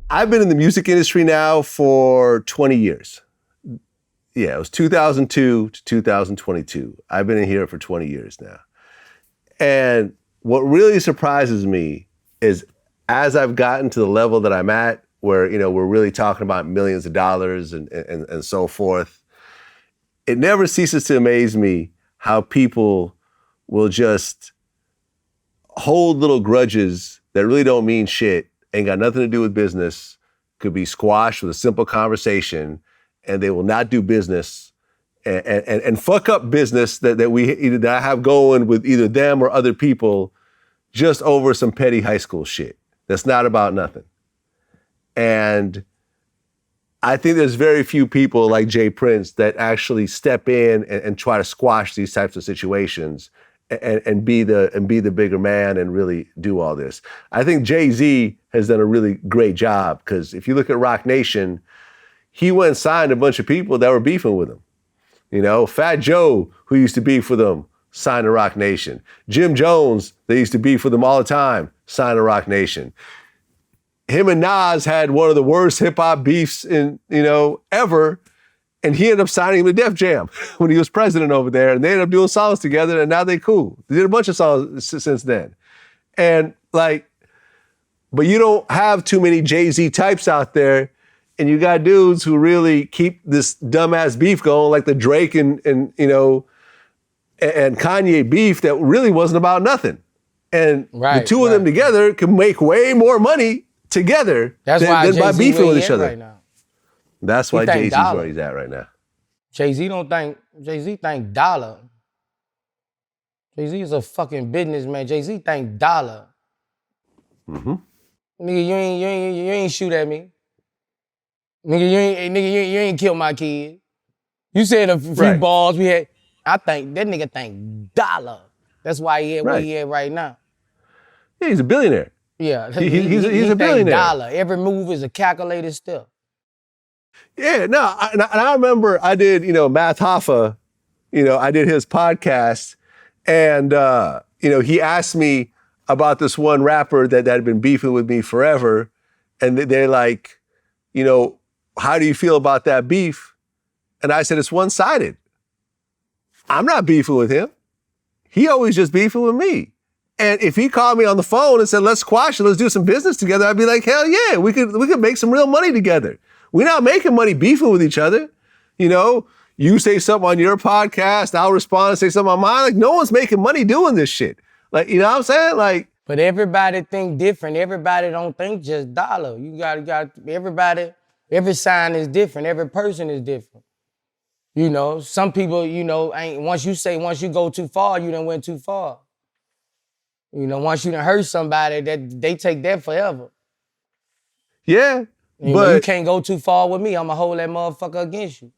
I've been in the music industry now for 20 years. Yeah, it was 2002 to 2022. I've been in here for 20 years now. And what really surprises me is as I've gotten to the level that I'm at, where, you know, we're really talking about millions of dollars and so forth, it never ceases to amaze me how people will just hold little grudges that really don't mean shit, ain't got nothing to do with business, could be squashed with a simple conversation, and they will not do business and fuck up business that I have going with either them or other people just over some petty high school shit that's not about nothing. And I think there's very few people like Jay Prince that actually step in and try to squash these types of situations and be the bigger man and really do all this. I think JayZ has done a really great job, because if you look at Roc Nation, he went and signed a bunch of people that were beefing with him. You know, Fat Joe, who used to beef with him, signed to Roc Nation. Jim Jones, they used to beef with him all the time, signed to Roc Nation. Him and Nas had one of the worst hip hop beefs ever. And he ended up signing him to Def Jam when he was president over there. And they ended up doing songs together, and now they cool. They did a bunch of songs since then. And but you don't have too many JayZ types out there. And you got dudes who really keep this dumbass beef going, like the Drake and Kanye beef that really wasn't about nothing. And the two of them together can make way more money together than by beefing with each other. Right now. That's why JayZ's where he's at right now. JayZ think dollar. JayZ is a fucking businessman. JayZ think dollar. Mm-hmm. Nigga, you ain't shoot at me. Nigga, you ain't kill my kid. You said a few balls we had. I think that nigga think dollar. That's why he at where he at right now. Yeah, he's a billionaire. Yeah, he's a billionaire. Dollar. Every move is a calculated step. Yeah, no, and I remember I did, Math Hoffa, I did his podcast, and, he asked me about this one rapper that had been beefing with me forever, and they're like, how do you feel about that beef? And I said, it's one-sided. I'm not beefing with him. He always just beefing with me. And if he called me on the phone and said, let's squash it, let's do some business together, I'd be like, hell yeah, we could make some real money together. We're not making money beefing with each other. You say something on your podcast, I'll respond and say something on mine. Like, no one's making money doing this shit. Like, you know what I'm saying? Like, but everybody think different. Everybody don't think just dollar. You got everybody, every sign is different. Every person is different. Some people, ain't, once you go too far, you done went too far. Once you done hurt somebody, that they take that forever. Yeah. But you can't go too far with me. I'm going to hold that motherfucker against you.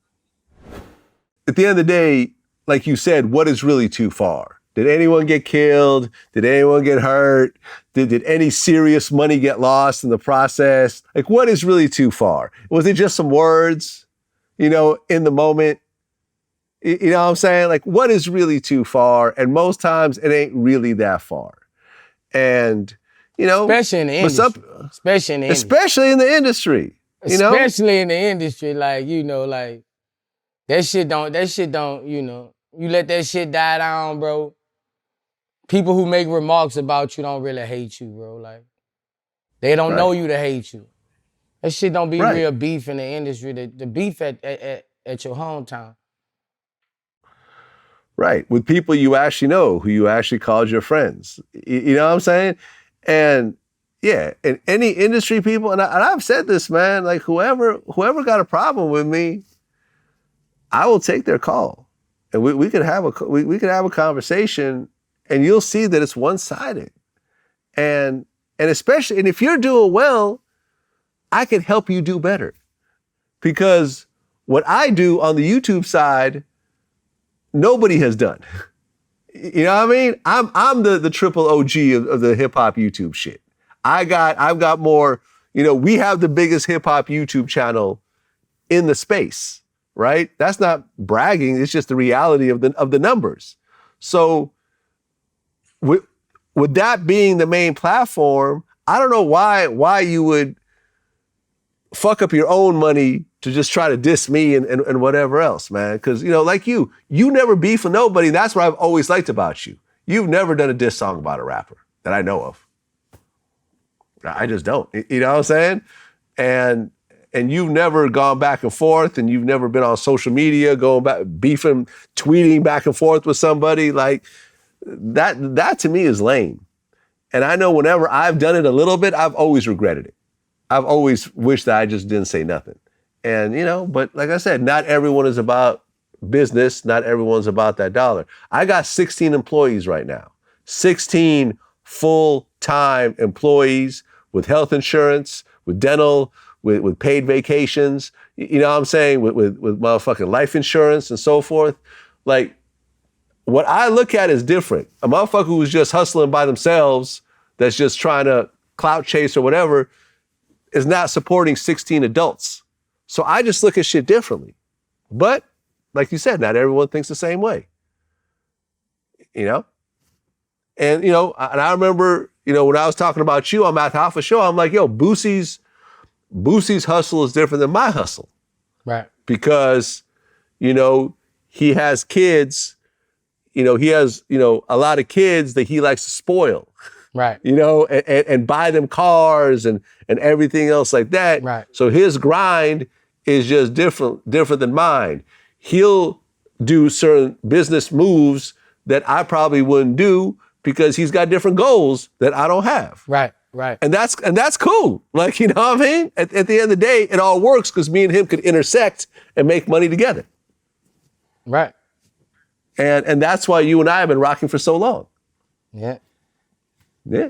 At the end of the day, like you said, what is really too far? Did anyone get killed? Did anyone get hurt? Did any serious money get lost in the process? Like, what is really too far? Was it just some words, in the moment? You know what I'm saying? Like, what is really too far? And most times it ain't really that far. And, especially in the industry. Especially in the industry. Especially in the industry, like, that shit don't, you let that shit die down, bro. People who make remarks about you don't really hate you, bro. Like, they don't know you to hate you. That shit don't be real beef in the industry. The beef at your hometown. Right, with people you actually know, who you actually called your friends. You know what I'm saying? And yeah, in any industry people, and I've said this, man, like whoever got a problem with me, I will take their call. And we could have a conversation, and you'll see that it's one-sided. And especially, and if you're doing well, I can help you do better. Because what I do on the YouTube side, nobody has done. You know what I mean? I'm the triple OG of the hip hop YouTube shit. I've got more, we have the biggest hip hop YouTube channel in the space, right? That's not bragging, it's just the reality of the numbers. So with that being the main platform, I don't know why you would fuck up your own money to just try to diss me and whatever else, man. Because, you know, like you never beef with nobody. That's what I've always liked about you. You've never done a diss song about a rapper that I know of. I just don't. You know what I'm saying? And you've never gone back and forth, and you've never been on social media going back, beefing, tweeting back and forth with somebody. Like, that to me is lame. And I know whenever I've done it a little bit, I've always regretted it. I've always wished that I just didn't say nothing. And, you know, but like I said, not everyone is about business. Not everyone's about that dollar. I got 16 employees right now. 16 full-time employees with health insurance, with dental, with paid vacations, you know what I'm saying, with motherfucking life insurance and so forth. Like, what I look at is different. A motherfucker who's just hustling by themselves, that's just trying to clout chase or whatever, is not supporting 16 adults. So I just look at shit differently. But, like you said, not everyone thinks the same way. You know? And, you know, and I remember, you know, when I was talking about you on Math Alpha Show, I'm like, yo, Boosie's hustle is different than my hustle. Right. Because, you know, he has kids, you know, he has, you know, a lot of kids that he likes to spoil. Right. You know, and buy them cars and everything else like that. Right. So his grind is just different than mine. He'll do certain business moves that I probably wouldn't do because he's got different goals that I don't have. Right. Right. And that's cool. Like, you know what I mean? At the end of the day, it all works because me and him could intersect and make money together. Right. And that's why you and I have been rocking for so long. Yeah. Yeah.